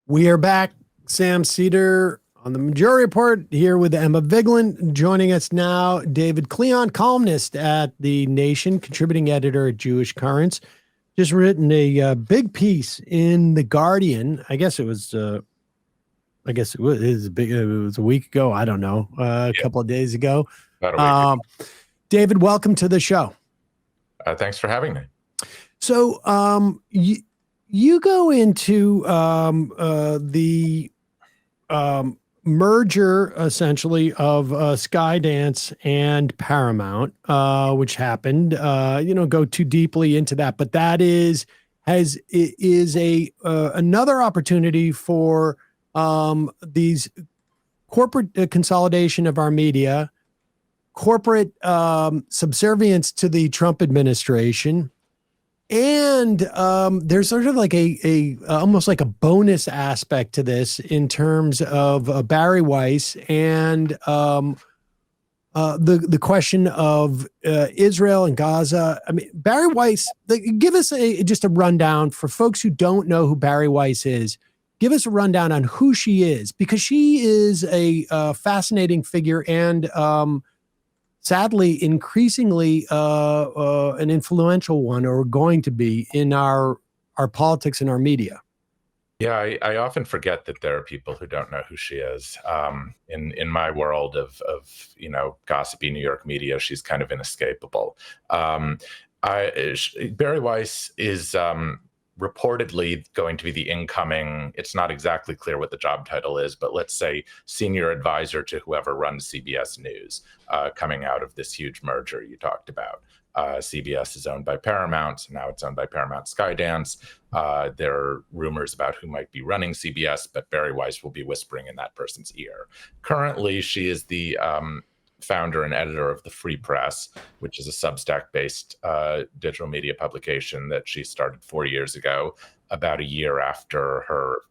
We are back. Sam Seder on the Majority Report here with Emma Vigeland. Joining us now, David Klion, columnist at The Nation, contributing editor at Jewish Currents. Just written a big piece in The Guardian. I guess it was a week ago. I don't know, a couple of days ago. About a week ago. David, welcome to the show. Thanks for having me. So you go into the merger, essentially, of Skydance and Paramount, which happened. Go too deeply into that, but that is another opportunity for these corporate consolidation of our media, corporate subservience to the Trump administration. And there's sort of like a almost like a bonus aspect to this in terms of Bari Weiss and the question of Israel and Gaza. I mean, Bari Weiss, give us just a rundown for folks who don't know who Bari Weiss is. Give us a rundown on who she is, because she is a fascinating figure and sadly, increasingly an influential one, or going to be, in our politics and our media. Yeah, I often forget that there are people who don't know who she is. In my world of gossipy New York media, she's kind of inescapable. Bari Weiss is reportedly going to be the incoming, it's not exactly clear what the job title is, but let's say senior advisor to whoever runs CBS News, coming out of this huge merger you talked about. CBS is owned by Paramount, so now it's owned by Paramount Skydance. There are rumors about who might be running CBS, but Bari Weiss will be whispering in that person's ear. Currently, she is the founder and editor of the Free Press, which is a Substack-based digital media publication that she started 4 years ago, about a year after her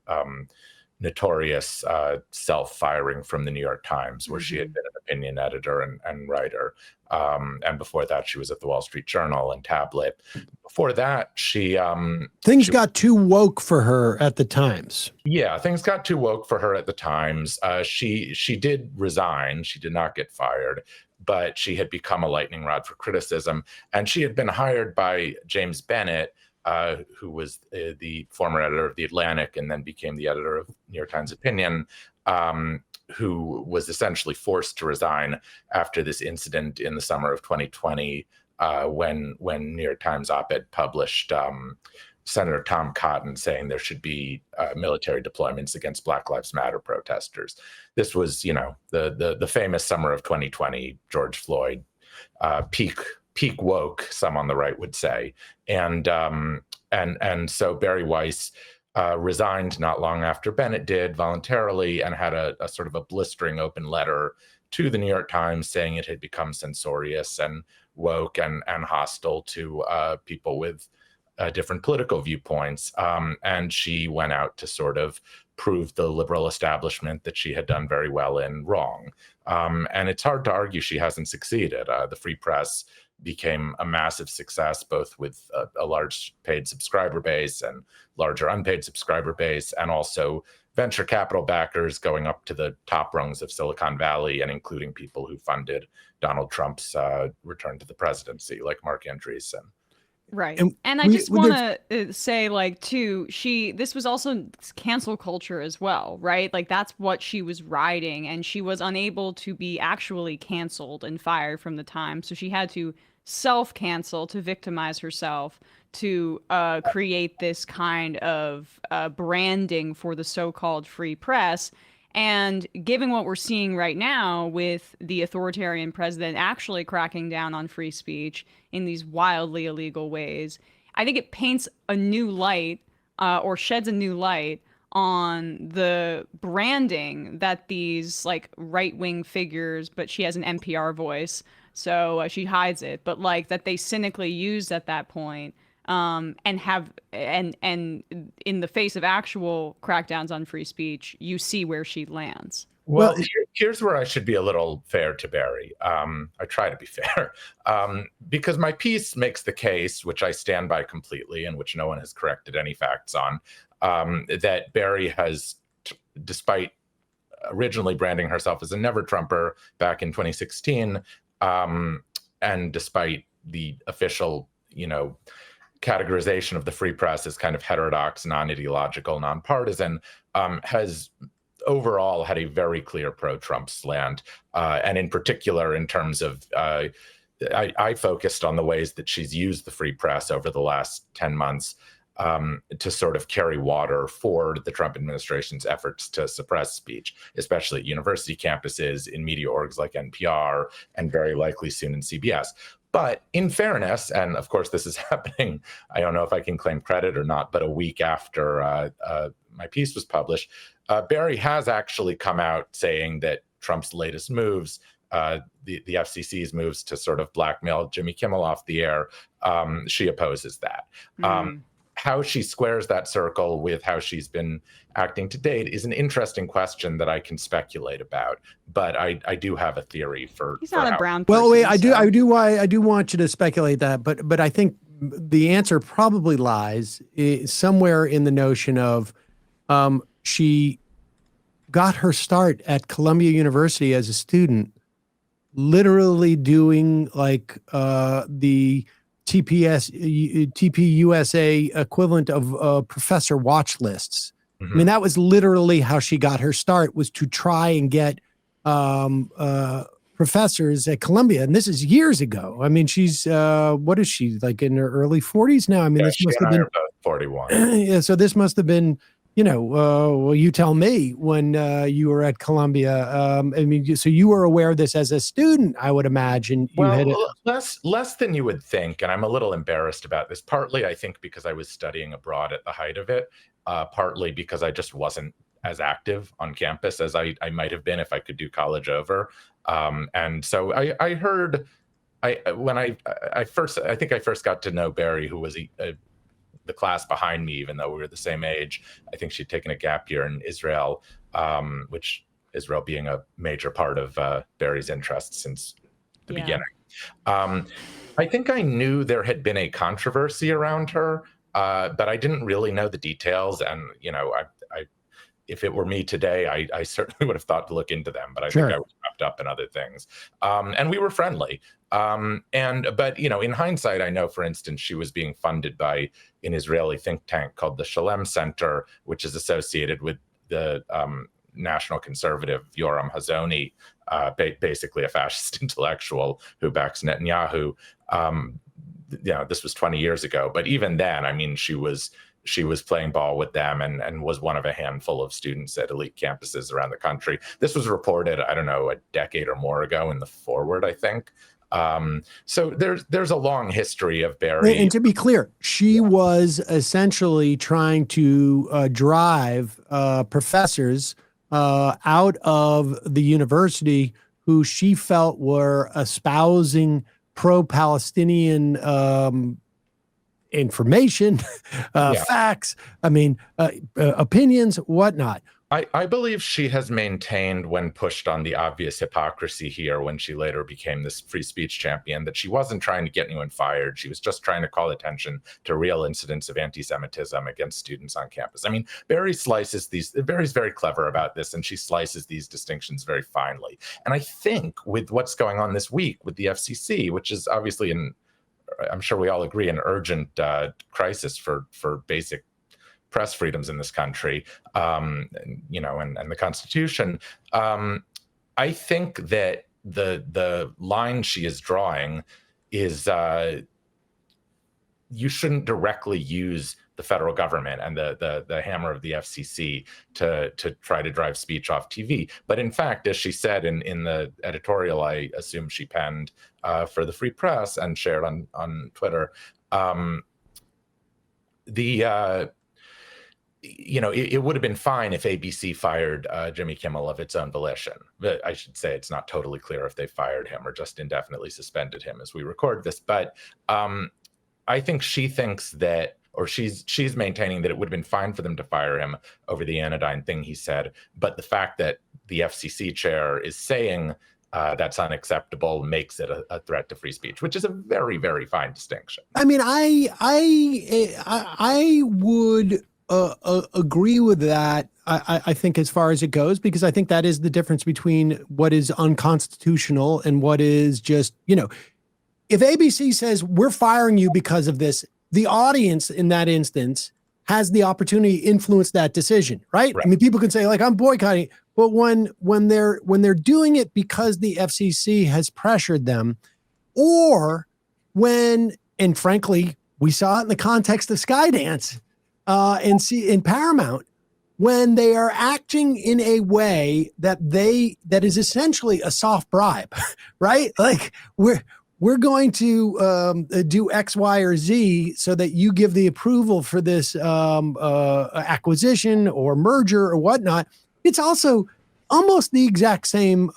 notorious self-firing from the New York Times, where she had been an opinion editor and writer. And before that, she was at the Wall Street Journal and Tablet. Before that, she got too woke for her at the Times. Yeah, things got too woke for her at the Times. She did resign. She did not get fired, but she had become a lightning rod for criticism. And she had been hired by James Bennett, who was the former editor of The Atlantic and then became the editor of New York Times Opinion, who was essentially forced to resign after this incident in the summer of 2020, when New York Times op-ed published Senator Tom Cotton saying there should be military deployments against Black Lives Matter protesters. This was, the famous summer of 2020, George Floyd, peak woke, some on the right would say. And so Bari Weiss resigned not long after Bennett did, voluntarily, and had a sort of a blistering open letter to the New York Times saying it had become censorious and woke and hostile to people with different political viewpoints. And she went out to sort of prove the liberal establishment that she had done very well in wrong. And it's hard to argue she hasn't succeeded. The Free Press became a massive success, both with a large paid subscriber base and larger unpaid subscriber base, and also venture capital backers going up to the top rungs of Silicon Valley, and including people who funded Donald Trump's return to the presidency, like Mark Andreessen. Right. And I just want to say, this was also cancel culture as well, right? Like, that's what she was riding, and she was unable to be actually canceled and fired from the Times. So she had to self-cancel to victimize herself, to create this kind of branding for the so-called free press. And given what we're seeing right now with the authoritarian president actually cracking down on free speech in these wildly illegal ways, I think it paints a new light, or sheds a new light on the branding that these right-wing figures, but she has an NPR voice, so she hides it, but that they cynically used at that point. And in the face of actual crackdowns on free speech, you see where she lands. Well, here's where I should be a little fair to Bari. I try to be fair, because my piece makes the case, which I stand by completely, and which no one has corrected any facts on, that Bari has, despite originally branding herself as a never Trumper back in 2016, and despite the official, categorization of the free press as kind of heterodox, non-ideological, nonpartisan, has overall had a very clear pro-Trump slant, and in particular in terms of I focused on the ways that she's used the free press over the last 10 months to sort of carry water for the Trump administration's efforts to suppress speech, especially at university campuses, in media orgs like NPR, and very likely soon in CBS. But in fairness, and of course this is happening, I don't know if I can claim credit or not, but a week after my piece was published, Bari has actually come out saying that Trump's latest moves, the FCC's moves to sort of blackmail Jimmy Kimmel off the air, she opposes that. How she squares that circle with how she's been acting to date is an interesting question that I can speculate about. But I do have a theory for. He's not a brown person. Well, wait, I do want you to speculate that, but I think the answer probably lies somewhere in the notion of she got her start at Columbia University as a student, literally doing like the TPUSA equivalent of professor watch lists. I mean, that was literally how she got her start, was to try and get professors at Columbia. And this is years ago. I mean, she's, what is she, like in her early 40s now? I mean, this must have been both 41. Yeah, so this must have been, well, you tell me, when you were at Columbia. I mean, so you were aware of this as a student, I would imagine. Less than you would think, and I'm a little embarrassed about this. Partly, I think, because I was studying abroad at the height of it. Partly because I just wasn't as active on campus as I might have been if I could do college over. And so I heard, I think I first got to know Bari, who was the class behind me, even though we were the same age. I think she'd taken a gap year in Israel, which Israel being a major part of Bari's interests since the beginning. I think I knew there had been a controversy around her, but I didn't really know the details. And, if it were me today, I certainly would have thought to look into them, but I think I was wrapped up in other things. And we were friendly. But in hindsight, I know, for instance, she was being funded by an Israeli think tank called the Shalem Center, which is associated with the national conservative Yoram Hazony, basically a fascist intellectual who backs Netanyahu. This was 20 years ago, but even then, I mean, she was playing ball with them and was one of a handful of students at elite campuses around the country. This was reported, I don't know, a decade or more ago in the Forward, I think. So there's a long history of Bari. And to be clear, she was essentially trying to drive professors out of the university who she felt were espousing pro-Palestinian information, facts, opinions, whatnot. I believe she has maintained, when pushed on the obvious hypocrisy here, when she later became this free speech champion, that she wasn't trying to get anyone fired. She was just trying to call attention to real incidents of anti-Semitism against students on campus. I mean, Bari's very clever about this, and she slices these distinctions very finely. And I think with what's going on this week with the FCC, which is obviously, I'm sure we all agree, an urgent crisis for basic press freedoms in this country, and the Constitution. I think that the line she is drawing is you shouldn't directly use the federal government and the hammer of the FCC to try to drive speech off TV. But in fact, as she said in the editorial I assume she penned for the Free Press and shared on Twitter, it would have been fine if ABC fired Jimmy Kimmel of its own volition. But I should say it's not totally clear if they fired him or just indefinitely suspended him as we record this. But I think she thinks that, or she's maintaining that it would have been fine for them to fire him over the anodyne thing he said. But the fact that the FCC chair is saying that's unacceptable makes it a threat to free speech, which is a very, very fine distinction. I mean, I would agree with that. I think as far as it goes, because I think that is the difference between what is unconstitutional and what is just, if ABC says we're firing you because of this, the audience in that instance has the opportunity to influence that decision, right? I mean, people can say like, I'm boycotting, but when they're doing it because the FCC has pressured them, or and frankly, we saw it in the context of Skydance, in Paramount, when they are acting in a way that is essentially a soft bribe, right? Like we're going to do X, Y, or Z so that you give the approval for this acquisition or merger or whatnot. It's also almost the exact same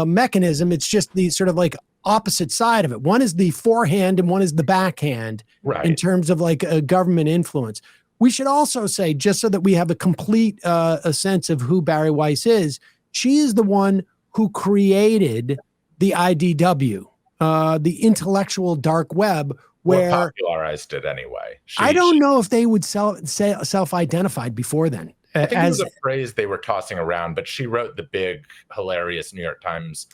mechanism. It's just the sort of like opposite side of it. One is the forehand and one is the backhand, in terms of like a government influence. We should also say, just so that we have a complete a sense of who Bari Weiss is, she is the one who created the IDW, the intellectual dark web, where popularized it anyway. I don't know if they would self-identified before then. I think it was a phrase they were tossing around, but she wrote the big, hilarious New York Times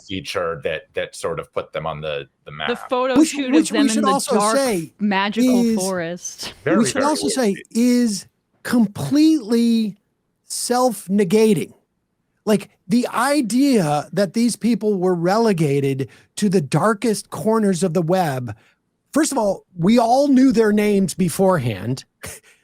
feature that sort of put them on the map. The photo shoot of them in the dark, magical forest. We should also say is completely self-negating. Like the idea that these people were relegated to the darkest corners of the web. First of all, we all knew their names beforehand.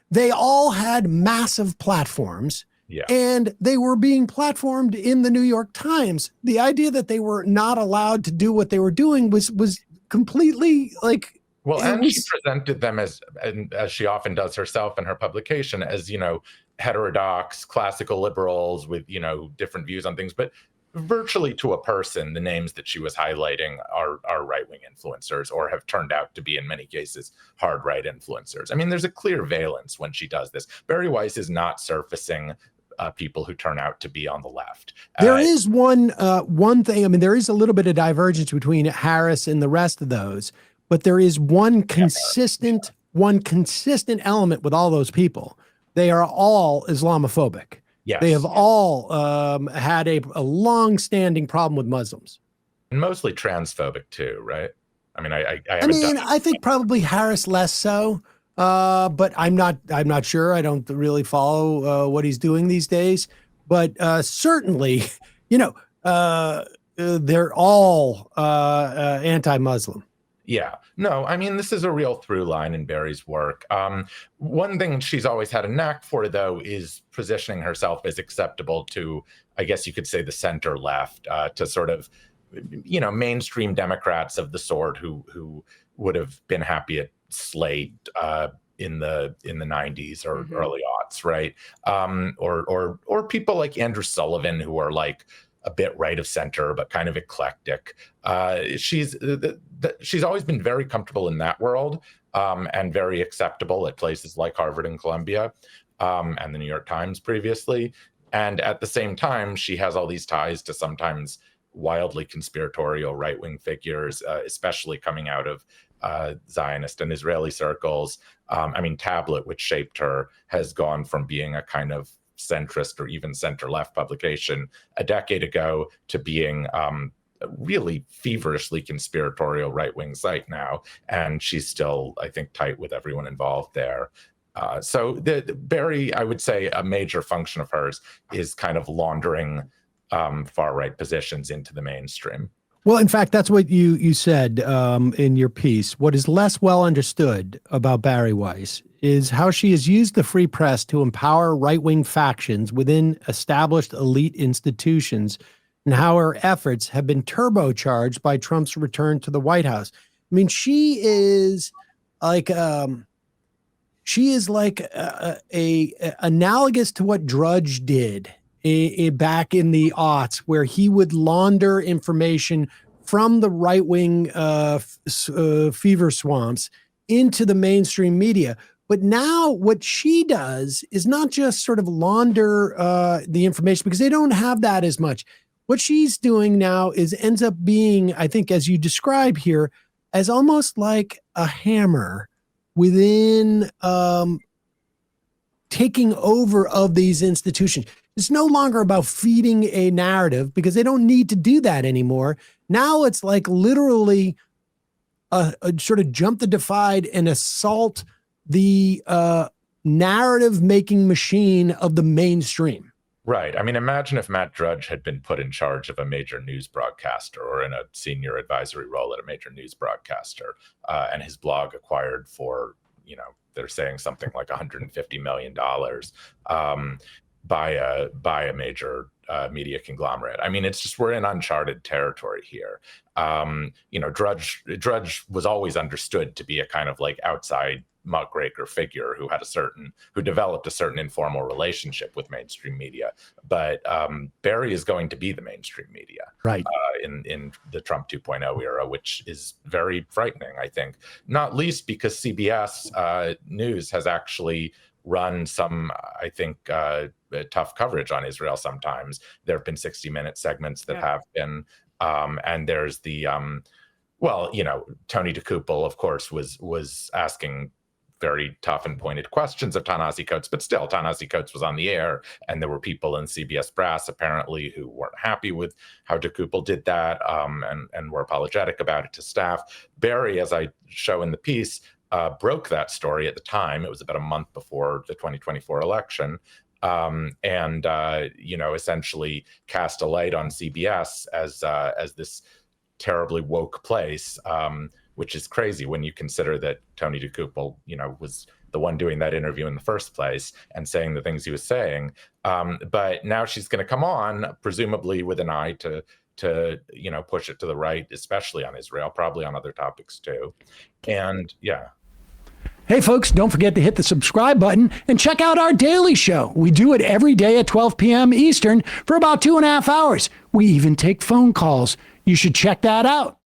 They all had massive platforms, and they were being platformed in the New York Times. The idea that they were not allowed to do what they were doing was completely like. Well, she presented them as she often does herself in her publication, as heterodox, classical liberals with different views on things, but virtually to a person, the names that she was highlighting are right-wing influencers, or have turned out to be, in many cases, hard right influencers. I mean, there's a clear valence when she does this. Bari Weiss is not surfacing people who turn out to be on the left. There is one thing. I mean, there is a little bit of divergence between Harris and the rest of those, but there is one consistent element with all those people. They are all Islamophobic. Yes. They have all had a long-standing problem with Muslims, and mostly transphobic too, right? I mean, I think probably Harris less so, but I'm not sure. I don't really follow what he's doing these days, but certainly, they're all anti-Muslim. Yeah, no, I mean, this is a real through line in Bari's work. One thing she's always had a knack for, though, is positioning herself as acceptable to, I guess you could say, the center left, to sort of, mainstream Democrats of the sort who would have been happy at Slate in the 90s or early aughts, right? Or people like Andrew Sullivan, who are like a bit right of center, but kind of eclectic. She's always been very comfortable in that world, and very acceptable at places like Harvard and Columbia, and the New York Times previously. And at the same time, she has all these ties to sometimes wildly conspiratorial right-wing figures, especially coming out of Zionist and Israeli circles. I mean, Tablet, which shaped her, has gone from being a kind of centrist or even center-left publication a decade ago to being a really feverishly conspiratorial right-wing site now. And she's still, I think, tight with everyone involved there. So the Bari, I would say a major function of hers is kind of laundering far-right positions into the mainstream. Well, in fact, that's what you said in your piece. What is less well understood about Bari Weiss is how she has used the free press to empower right-wing factions within established elite institutions, and how her efforts have been turbocharged by Trump's return to the White House. I mean, she is like analogous to what Drudge did back in the aughts, where he would launder information from the right-wing fever swamps into the mainstream media. But now what she does is not just sort of launder the information, because they don't have that as much. What she's doing now ends up being, I think, as you describe here, as almost like a hammer within taking over of these institutions. It's no longer about feeding a narrative because they don't need to do that anymore. Now it's like literally a sort of jump the divide and assault the narrative making machine of the mainstream. Right. I mean, imagine if Matt Drudge had been put in charge of a major news broadcaster or in a senior advisory role at a major news broadcaster, and his blog acquired for, they're saying something like $150 million by a major media conglomerate. I mean, it's just, we're in uncharted territory here. Drudge was always understood to be a kind of like outside muckraker figure who developed a certain informal relationship with mainstream media. But Bari is going to be the mainstream media, right? In the Trump 2.0 era, which is very frightening, I think, not least because CBS News has actually run some, I think, tough coverage on Israel sometimes. There have been 60-minute segments that have been, and there's the, Tony DeKuppel, of course, was asking very tough and pointed questions of Ta-Nehisi Coates, but still, Ta-Nehisi Coates was on the air, and there were people in CBS brass apparently who weren't happy with how DeKuppel did that, and were apologetic about it to staff. Bari, as I show in the piece, broke that story at the time. It was about a month before the 2024 election, and essentially cast a light on CBS as this terribly woke place, which is crazy when you consider that Tony DeKuppel, was the one doing that interview in the first place and saying the things he was saying. But now she's going to come on, presumably with an eye to push it to the right, especially on Israel, probably on other topics too. And yeah. Hey, folks, don't forget to hit the subscribe button and check out our daily show. We do it every day at 12 p.m. Eastern for about 2.5 hours. We even take phone calls. You should check that out.